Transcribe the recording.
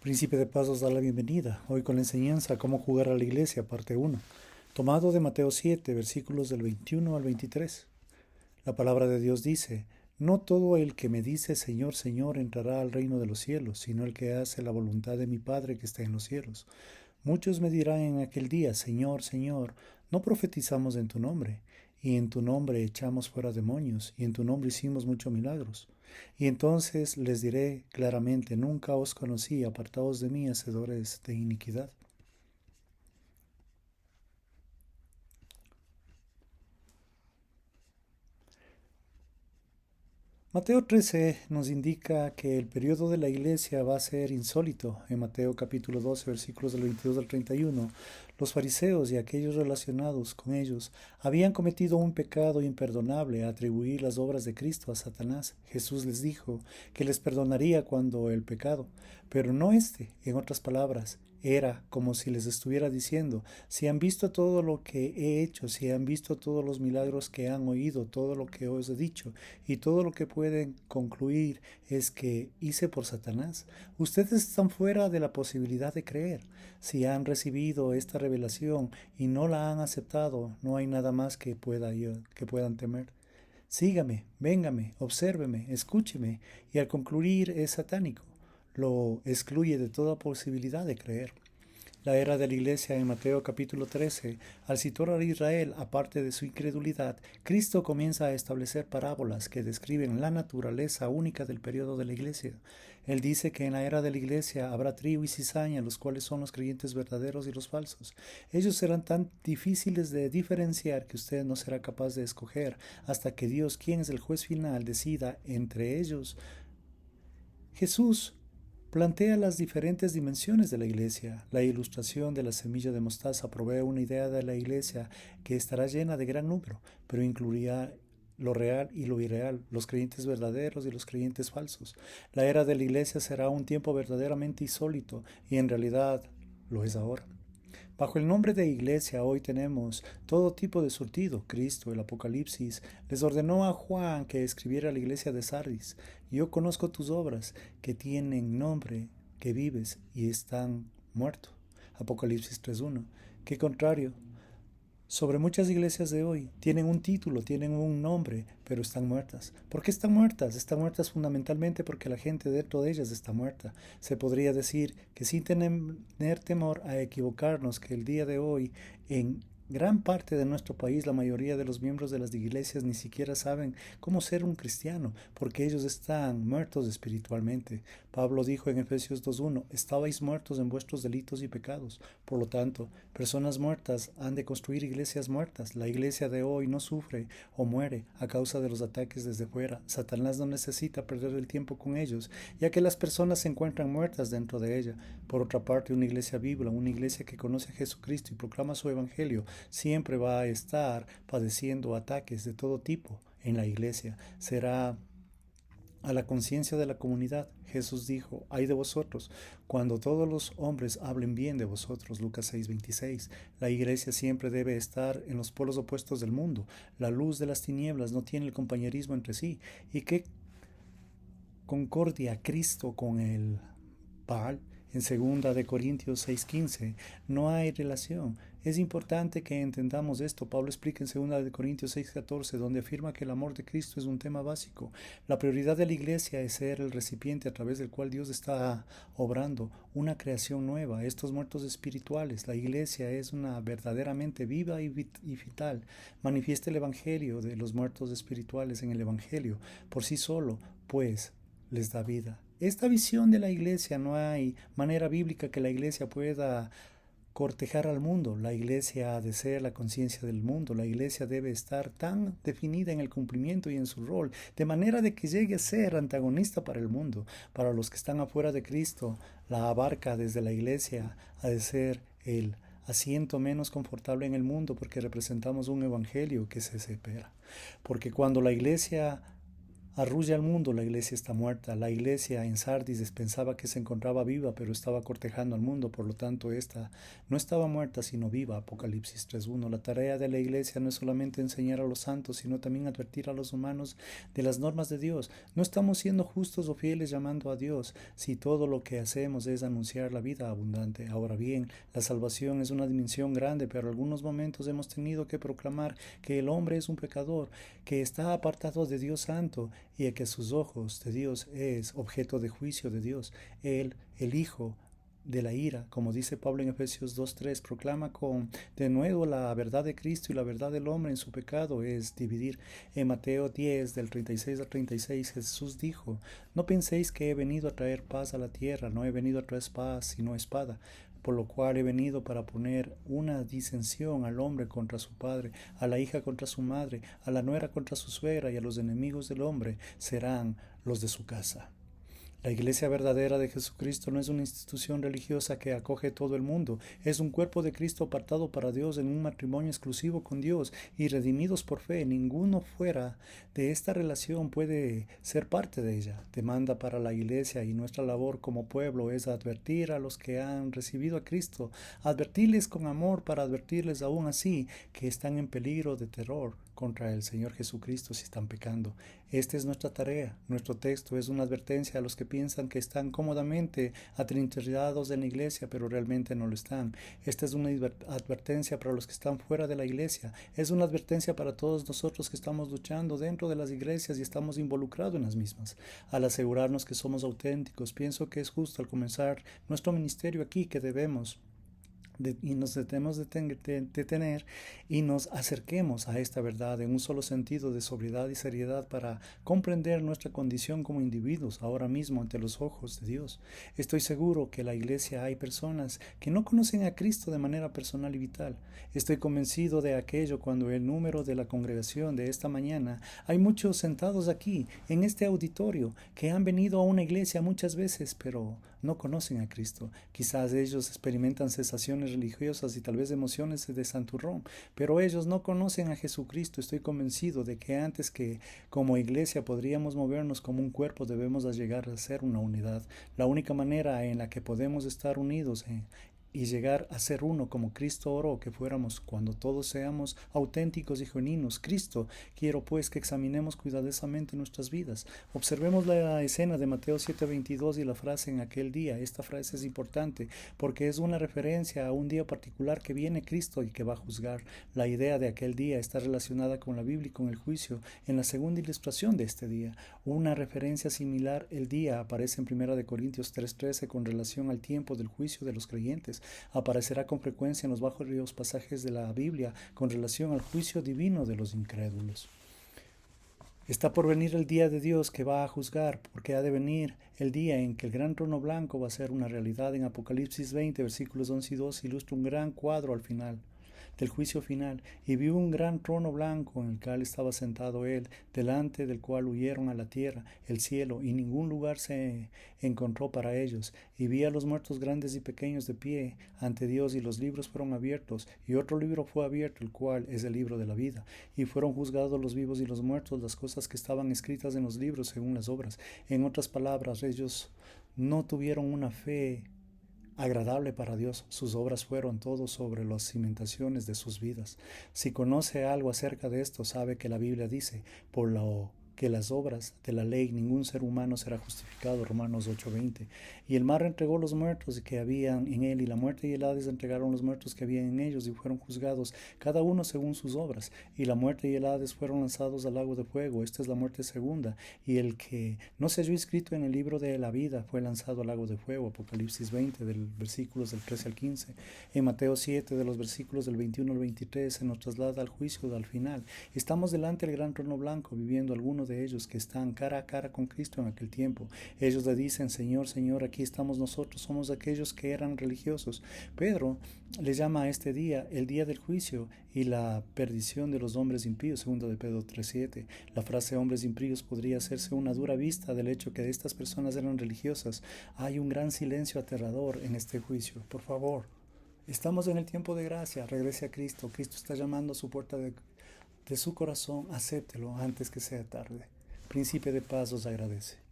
Príncipe de Paz os da la bienvenida, hoy con la enseñanza Cómo jugar a la iglesia, parte 1, tomado de Mateo 7, versículos del 21 al 23. La palabra de Dios dice, no todo el que me dice Señor, Señor entrará al reino de los cielos, sino el que hace la voluntad de mi Padre que está en los cielos. Muchos me dirán en aquel día, Señor, Señor, no profetizamos en tu nombre, y en tu nombre echamos fuera demonios, y en tu nombre hicimos muchos milagros. Y entonces les diré claramente, nunca os conocí, apartaos de mí, hacedores de iniquidad. Mateo 13 nos indica que el periodo de la iglesia va a ser insólito. En Mateo capítulo 12, versículos del 22 al 31, los fariseos y aquellos relacionados con ellos habían cometido un pecado imperdonable a atribuir las obras de Cristo a Satanás. Jesús les dijo que les perdonaría cuando el pecado, pero no este, en otras palabras. Era como si les estuviera diciendo, si han visto todo lo que he hecho, si han visto todos los milagros que han oído, todo lo que os he dicho, y todo lo que pueden concluir es que hice por Satanás, ustedes están fuera de la posibilidad de creer. Si han recibido esta revelación y no la han aceptado, no hay nada más que puedan temer. Sígame, véngame, obsérveme, escúcheme, y al concluir es satánico. Lo excluye de toda posibilidad de creer. La era de la iglesia en Mateo capítulo 13, al situar a Israel aparte de su incredulidad, Cristo comienza a establecer parábolas que describen la naturaleza única del periodo de la iglesia. Él dice que en la era de la iglesia habrá trigo y cizaña, los cuales son los creyentes verdaderos y los falsos. Ellos serán tan difíciles de diferenciar que usted no será capaz de escoger hasta que Dios, quien es el juez final, decida entre ellos. Jesús plantea las diferentes dimensiones de la iglesia. La ilustración de la semilla de mostaza provee una idea de la iglesia que estará llena de gran número, pero incluirá lo real y lo irreal, los creyentes verdaderos y los creyentes falsos. La era de la iglesia será un tiempo verdaderamente insólito y en realidad lo es ahora. Bajo el nombre de iglesia hoy tenemos todo tipo de surtido. Cristo, el Apocalipsis, les ordenó a Juan que escribiera a la iglesia de Sardis. Yo conozco tus obras, que tienen nombre, que vives y están muertos. Apocalipsis 3.1. Qué contrario. Sobre muchas iglesias de hoy tienen un título, tienen un nombre, pero están muertas. ¿Por qué están muertas? Están muertas fundamentalmente porque la gente dentro de ellas está muerta. Se podría decir que sin tener temor a equivocarnos, que el día de hoy en gran parte de nuestro país la mayoría de los miembros de las iglesias ni siquiera saben cómo ser un cristiano, porque ellos están muertos espiritualmente. Pablo dijo en Efesios 2.1, estabais muertos en vuestros delitos y pecados. Por lo tanto, personas muertas han de construir iglesias muertas. La iglesia de hoy no sufre o muere a causa de los ataques desde fuera. Satanás no necesita perder el tiempo con ellos, ya que las personas se encuentran muertas dentro de ella. Por otra parte, una iglesia viva, una iglesia que conoce a Jesucristo y proclama su evangelio, siempre va a estar padeciendo ataques de todo tipo en la iglesia. Será a la conciencia de la comunidad. Jesús dijo, ay de vosotros, cuando todos los hombres hablen bien de vosotros. Lucas 6:26. La iglesia siempre debe estar en los polos opuestos del mundo. La luz de las tinieblas no tiene el compañerismo entre sí. ¿Y qué concordia Cristo con el Baal? En 2 de Corintios 6:15 no hay relación. Es importante que entendamos esto. Pablo explica en 2 de Corintios 6:14, donde afirma que el amor de Cristo es un tema básico. La prioridad de la iglesia es ser el recipiente a través del cual Dios está obrando una creación nueva, estos muertos espirituales. La iglesia es una verdaderamente viva y vital. Manifiesta el evangelio de los muertos espirituales en el evangelio por sí solo, pues les da vida. Esta visión de la iglesia, no hay manera bíblica que la iglesia pueda cortejar al mundo. La iglesia ha de ser la conciencia del mundo. La iglesia debe estar tan definida en el cumplimiento y en su rol, de manera de que llegue a ser antagonista para el mundo. Para los que están afuera de Cristo, la barca desde la iglesia ha de ser el asiento menos confortable en el mundo, porque representamos un evangelio que se separa. Porque cuando la iglesia Arrulla al mundo, la iglesia está muerta. La iglesia en Sardis pensaba que se encontraba viva, pero estaba cortejando al mundo, por lo tanto esta no estaba muerta sino viva. Apocalipsis 3:1. La tarea de la iglesia no es solamente enseñar a los santos, sino también advertir a los humanos de las normas de Dios. No estamos siendo justos o fieles llamando a Dios si todo lo que hacemos es anunciar la vida abundante. Ahora bien, la salvación es una dimensión grande, pero en algunos momentos hemos tenido que proclamar que el hombre es un pecador, que está apartado de Dios santo y que a sus ojos de Dios es objeto de juicio de Dios. Él, el Hijo de la ira, como dice Pablo en Efesios 2:3, proclama con de nuevo la verdad de Cristo, y la verdad del hombre en su pecado es dividir. En Mateo 10, del 36 al 36, Jesús dijo: no penséis que he venido a traer paz a la tierra, no he venido a traer paz sino espada, por lo cual he venido para poner una disensión al hombre contra su padre, a la hija contra su madre, a la nuera contra su suegra, y a los enemigos del hombre serán los de su casa. La iglesia verdadera de Jesucristo no es una institución religiosa que acoge todo el mundo, es un cuerpo de Cristo apartado para Dios en un matrimonio exclusivo con Dios y redimidos por fe. Ninguno fuera de esta relación puede ser parte de ella. Demanda para la iglesia y nuestra labor como pueblo es advertir a los que han recibido a Cristo, advertirles con amor para advertirles aún así que están en peligro de terror contra el Señor Jesucristo si están pecando. Esta es nuestra tarea. Nuestro texto es una advertencia a los que piensan que están cómodamente atrincherados en la iglesia, pero realmente no lo están. Esta es una advertencia para los que están fuera de la iglesia. Es una advertencia para todos nosotros que estamos luchando dentro de las iglesias y estamos involucrados en las mismas. Al asegurarnos que somos auténticos, pienso que es justo al comenzar nuestro ministerio aquí que debemos y nos debemos detener y nos acerquemos a esta verdad en un solo sentido de sobriedad y seriedad para comprender nuestra condición como individuos ahora mismo ante los ojos de Dios. Estoy seguro que en la iglesia hay personas que no conocen a Cristo de manera personal y vital. Estoy convencido de aquello cuando el número de la congregación de esta mañana, hay muchos sentados aquí en este auditorio que han venido a una iglesia muchas veces, pero no conocen a Cristo. Quizás ellos experimentan sensaciones religiosas y tal vez emociones de santurrón, pero ellos no conocen a Jesucristo. Estoy convencido de que antes que como iglesia podríamos movernos como un cuerpo, debemos llegar a ser una unidad. La única manera en la que podemos estar unidos y llegar a ser uno como Cristo oró que fuéramos cuando todos seamos auténticos y genuinos. Cristo, quiero pues que examinemos cuidadosamente nuestras vidas. Observemos la escena de Mateo 7:22 y la frase en aquel día. Esta frase es importante porque es una referencia a un día particular que viene Cristo y que va a juzgar. La idea de aquel día está relacionada con la Biblia y con el juicio en la segunda ilustración de este día. Una referencia similar el día aparece en 1 Corintios 3:13 con relación al tiempo del juicio de los creyentes. Aparecerá con frecuencia en los varios pasajes de la Biblia con relación al juicio divino de los incrédulos. Está por venir el día de Dios que va a juzgar, porque ha de venir el día en que el gran trono blanco va a ser una realidad. En Apocalipsis 20, versículos 11 y 12, ilustra un gran cuadro al final del juicio final, y vi un gran trono blanco en el cual estaba sentado él, delante del cual huyeron a la tierra, el cielo, y ningún lugar se encontró para ellos. Y vi a los muertos grandes y pequeños de pie ante Dios, y los libros fueron abiertos, y otro libro fue abierto, el cual es el libro de la vida. Y fueron juzgados los vivos y los muertos, las cosas que estaban escritas en los libros según las obras. En otras palabras, ellos no tuvieron una fe agradable para Dios. Sus obras fueron todo sobre las cimentaciones de sus vidas. Si conoce algo acerca de esto, sabe que la Biblia dice, por lo que las obras de la ley ningún ser humano será justificado, Romanos 8:20. Y el mar entregó los muertos que habían en él, y la muerte y el Hades entregaron los muertos que habían en ellos, y fueron juzgados cada uno según sus obras. Y la muerte y el Hades fueron lanzados al lago de fuego. Esta es la muerte segunda. Y el que no se halló inscrito en el libro de la vida fue lanzado al lago de fuego. Apocalipsis 20, del versículos del 13 al 15. En Mateo 7, de los versículos del 21 al 23, se nos traslada al juicio al final. Estamos delante del gran trono blanco, viviendo algunos de ellos que están cara a cara con Cristo en aquel tiempo. Ellos le dicen, Señor, Señor, aquí estamos nosotros, somos aquellos que eran religiosos. Pedro le llama a este día el día del juicio y la perdición de los hombres impíos, 2 de Pedro 3:7. La frase hombres impíos podría hacerse una dura vista del hecho que estas personas eran religiosas. Hay un gran silencio aterrador en este juicio. Por favor, estamos en el tiempo de gracia, regrese a Cristo. Cristo está llamando a su puerta de su corazón, acéptelo antes que sea tarde. príncipe de paz os agradece.